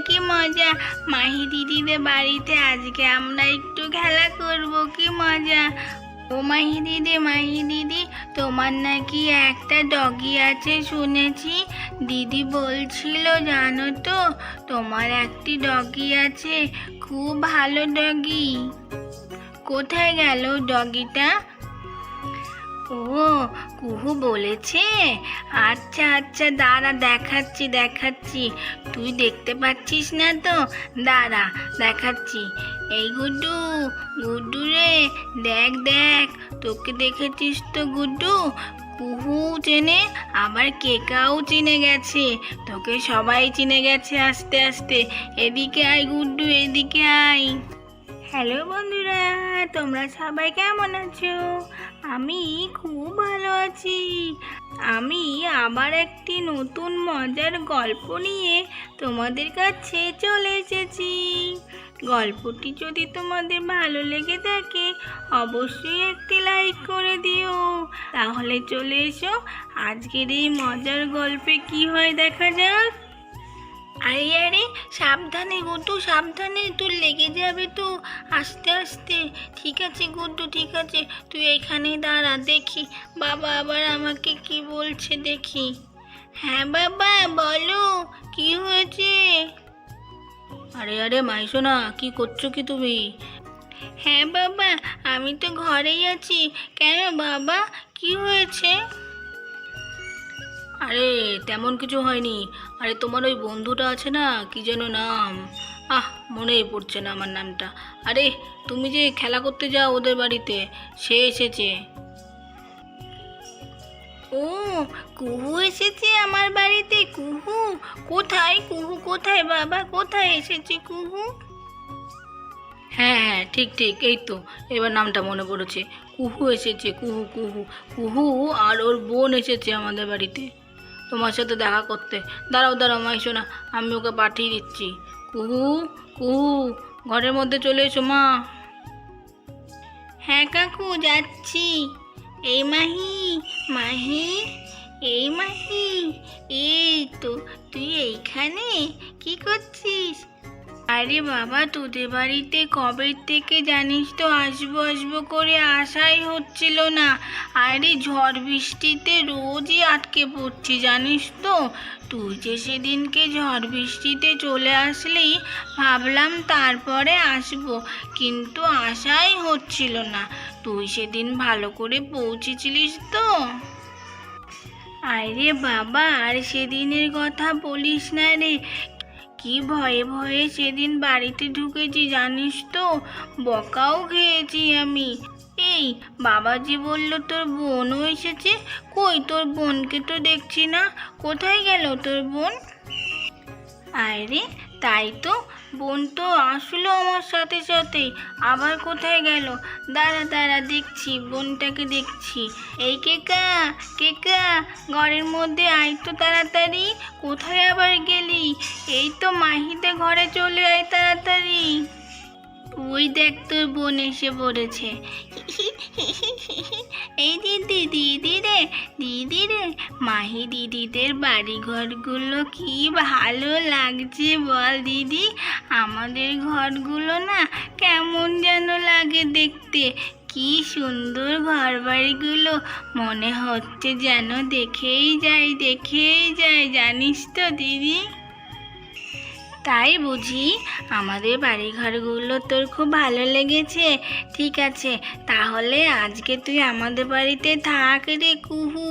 কি মজা, মাহি দিদিদের বাড়িতে আজকে আমরা একটু খেলা করব, কি মজা। ও মাহি দিদি, তোমার নাকি একটা ডগি আছে শুনেছি। দিদি বলছিল জানো তো, তোমার একটি ডগি আছে, খুব ভালো ডগি। কোথায় গেল ডগিটা? ও, কুহু বলেছে। আচ্ছা আচ্ছা, দাঁড়া দেখাচ্ছি। তুই দেখতে পাচ্ছিস না তো, দাঁড়া দেখাচ্ছি। এই গুড্ডু, গুড্ডু রে, দেখ তোকে দেখেছিস তো গুড্ডু? কুহু চেনে, আবার কেকাও চিনে গেছে, তোকে সবাই চিনে গেছে আস্তে আস্তে। এদিকে আয় গুড্ডু, এদিকে আয়। হ্যালো বন্ধুরা, তোমরা সবাই কেমন আছো? আমি খুব ভালো আছি। আমি আবার একটি নতুন মজার গল্প নিয়ে তোমাদের কাছে চলে এসেছি। গল্পটি যদি তোমাদের ভালো লেগে থাকে অবশ্যই একটি লাইক করে দিও। তাহলে চলে এসো, আজকের এই মজার গল্পে কি হয় দেখা যাক। আরে সাবধানে গুড্ডু, সাবধানে, তোর লেগে যাবে তো, আস্তে আস্তে। ঠিক আছে গুড্ডু, ঠিক আছে, তুই এখানেই দাঁড়া, দেখি বাবা আবার আমাকে কি বলছে দেখি। হ্যাঁ বাবা বলো, কি হয়েছে? আরে মাইসোনা, কি করছো কি তুমি? হ্যাঁ বাবা, আমি তো ঘরেই আছি। কেন বাবা, কি হয়েছে? আরে তেমন কিছু হয়নি। আরে তোমার ওই বন্ধুটা আছে না, কি যেন নাম, মনেই পড়ছে না আমার নামটা। আরে তুমি যে খেলা করতে যাও ওদের বাড়িতে, সে এসেছে। ও, কুহু এসেছে আমার বাড়িতে? কুহু কোথায়? কুহু কোথায় বাবা, কোথায় এসেছে কুহু? হ্যাঁ ঠিক এই তো, এবার নামটা মনে পড়েছে। কুহু এসেছে, কুহু আর ওর বোন এসেছে আমাদের বাড়িতে তোমার সাথে দেখা করতে। দাঁড়াও মাইসোনা, আমি ওকে পাঠিয়ে দিচ্ছি। কুহু ঘরের মধ্যে চলে এসো মা। হ্যাঁ কাকু, যাচ্ছি। এই মাহি, এই মাহি, এই তো তুই এইখানে, কি করছিস? আরে বাবা, তোদের বাড়িতে কবে থেকে জানিস তো আসবো করে আশাই হচ্ছিল না। আরে ঝড় বৃষ্টিতে রোজই আটকে পড়ছি জানিস তো। তুই যে সেদিনকে ঝড় বৃষ্টিতে চলে আসলি, ভাবলাম তারপরে আসবো, কিন্তু আশাই হচ্ছিল না। তুই সেদিন ভালো করে পৌঁছেছিলিস তো? আরে বাবা, আর সেদিনের কথা বলিস না রে, কি ভয়ে সেদিন বাড়িতে ঢুকেছি জানিস তো, বকাও খেয়েছি আমি। এই বাবাজি বলল তোর বোনও এসেছে, কই তোর বোনকে তো দেখছি না, কোথায় গেল তোর বোন? আরে তাই তো, বোন তো আসলো আমার সাথে, আবার কোথায় গেল? দাঁড়া দেখছি, বোনটাকে দেখছি। এই কেকা, ঘরের মধ্যে আয় তো তাড়াতাড়ি। কোথায় আবার গেলি? এই তো মাহিতে ঘরে চলে আয় তাড়াতাড়ি। ওই দেখ তোর বোন এসে পড়েছে। এই দিদি রে, মাহি দিদিদের বাড়ি ঘরগুলো কি ভালো লাগছে বল দিদি। আমাদের ঘরগুলো না কেমন যেন লাগে দেখতে, কি সুন্দর ঘর বাড়িগুলো, মনে হচ্ছে যেন দেখেই যাই জানিস তো দিদি। তাই বুঝি, আমাদের বাড়িঘরগুলো তোর খুব ভালো লেগেছে? ঠিক আছে, তাহলে আজকে তুই আমাদের বাড়িতে থাক রে কুহু।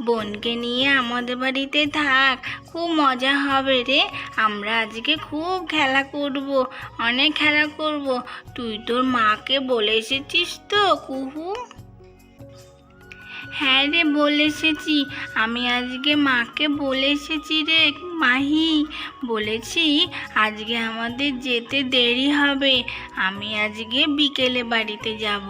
বোনকে নিয়ে আমাদের বাড়িতে থাক, খুব মজা হবে রে। আমরা আজকে খুব খেলা করব, অনেক খেলা করব। তুই তোর মাকে বলে এসেছিস তো কুহু? হ্যাঁ রে, বলে এসেছি। আমি আজকে মাকে বলে এসেছি রে মাহি, বলেছি আজকে আমাদের যেতে দেরি হবে, আমি আজকে বিকেলে বাড়িতে যাব।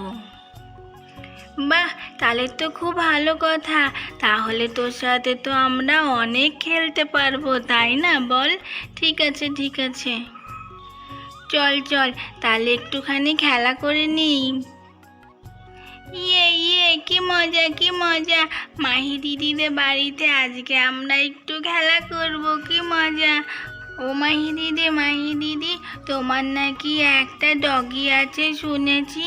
বাহ, তাহলে তো খুব ভালো কথা। তাহলে তোর সাথে তো আমরা অনেক খেলতে পারবো, তাই না বল? ঠিক আছে, চল তাহলে একটুখানি খেলা করে নিই। ইয়ে কি মজা, মাহি দিদিদের বাড়িতে আজকে আমরা একটু খেলা করব, কি মজা। ও মাহি দিদি, তোমার নাকি একটা ডগি আছে শুনেছি।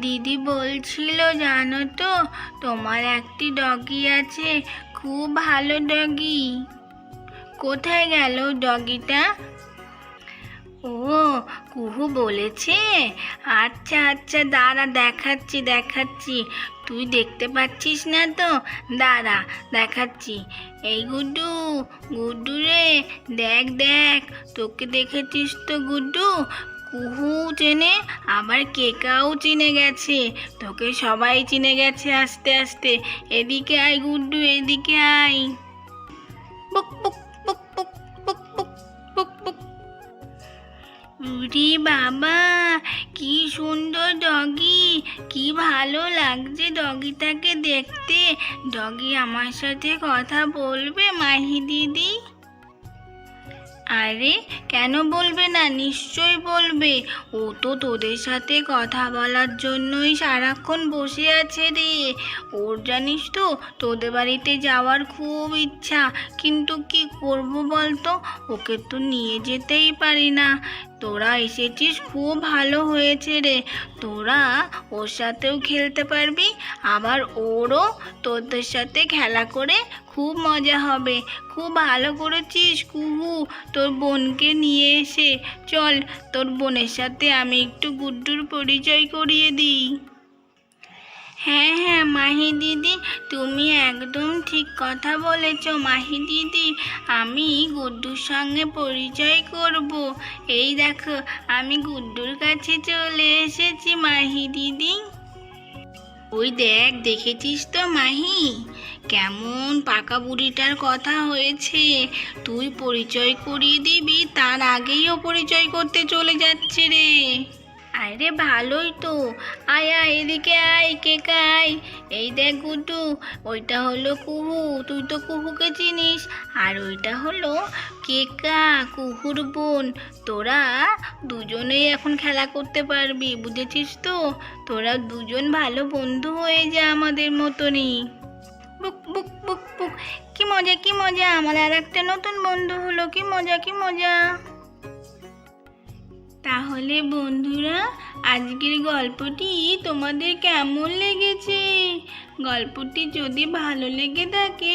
দিদি বলছিল জানো তো, তোমার একটি ডগি আছে, খুব ভালো ডগি। কোথায় গেল ডগিটা? ও, কুহু বলেছে। আচ্ছা আচ্ছা, দাঁড়া দেখাচ্ছি। তুই দেখতে পাচ্ছিস না তো, দাঁড়া দেখাচ্ছি। এই গুড্ডু, গুড্ডু রে, দেখ তোকে দেখেছিস তো গুড্ডু? কুহু চেনে, আবার কেকাও চিনে গেছে, তোকে সবাই চিনে গেছে আস্তে আস্তে। এদিকে আয় গুড্ডু, এদিকে আয়। পুক পুক পুক পুক পুক পুক পুক পুক। উরি বাবা, কি সুন্দর ডগি, কি ভালো লাগছে ডগিটাকে দেখতে। ডগি আমার সাথে কথা বলবে মাহি দিদি? আরে কেন বলবে না, নিশ্চয়ই বলবে। ও তো তোদের সাথে কথা বলার জন্যই সারাক্ষণ বসে আছে রে। ওর জানিস তো তোদের বাড়িতে যাওয়ার খুব ইচ্ছা, কিন্তু কি করব বলতো, ওকে তো নিয়ে যেতেই পারি না। তোরা এসেছিস, খুব ভালো হয়েছে রে। তোরা ওর সাথেও খেলতে পারবি, আবার ওরও তোদের সাথে খেলা করে খুব মজা হবে। খুব ভালো করেছিস কুহু, তোর বোনকে নিয়ে এসে। চল, তোর বোনের সাথে আমি একটু গুড্ডুর পরিচয় করিয়ে দিই। হ্যাঁ মাহি দিদি, তুমি একদম ঠিক কথা বলেছ মাহি দিদি। আমি গুড্ডুর সঙ্গে পরিচয় করব। এই দেখো, আমি গুড্ডুর কাছে চলে এসেছি মাহি দিদি। ওই দেখেছিস তো মাহি, কেমন পাকা বুড়িটার কথা হয়েছে। তুই পরিচয় করিয়ে দিবি, তার আগেই ও পরিচয় করতে চলে যাচ্ছে রে। আরে ভালোই তো, আয় এদিকে আয়, কেকা আয়। এই দেখ গুড্ডু, ওইটা হলো কুহু, তুই তো কুহুকে চিনিস। আর ওইটা হলো কেকা, কুহুর বোন। তোরা দুজনেই এখন খেলা করতে পারবি, বুঝেছিস তো? তোরা দুজন ভালো বন্ধু হয়ে যা আমাদের মতনই। বুক বুক বুক বুক, কি মজা, আমার আর একটা নতুন বন্ধু হলো, কি মজা। তাহলে বন্ধুরা, আজকের গল্পটি তোমাদের কেমন লেগেছে? গল্পটি যদি ভালো লেগে থাকে,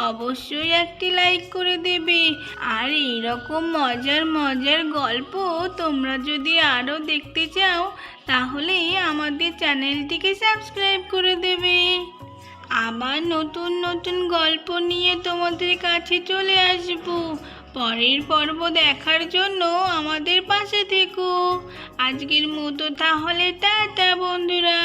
অবশ্যই একটি লাইক করে দেবে। আর এইরকম মজার গল্প তোমরা যদি আরও দেখতে চাও, তাহলে আমাদের চ্যানেলটিকে সাবস্ক্রাইব করে দেবে। আবার নতুন গল্প নিয়ে তোমাদের কাছে চলে আসবো। পরের পর্ব দেখার জন্য আমাদের পাশে থেকো। আজকের মতো তাহলে টাটা বন্ধুরা।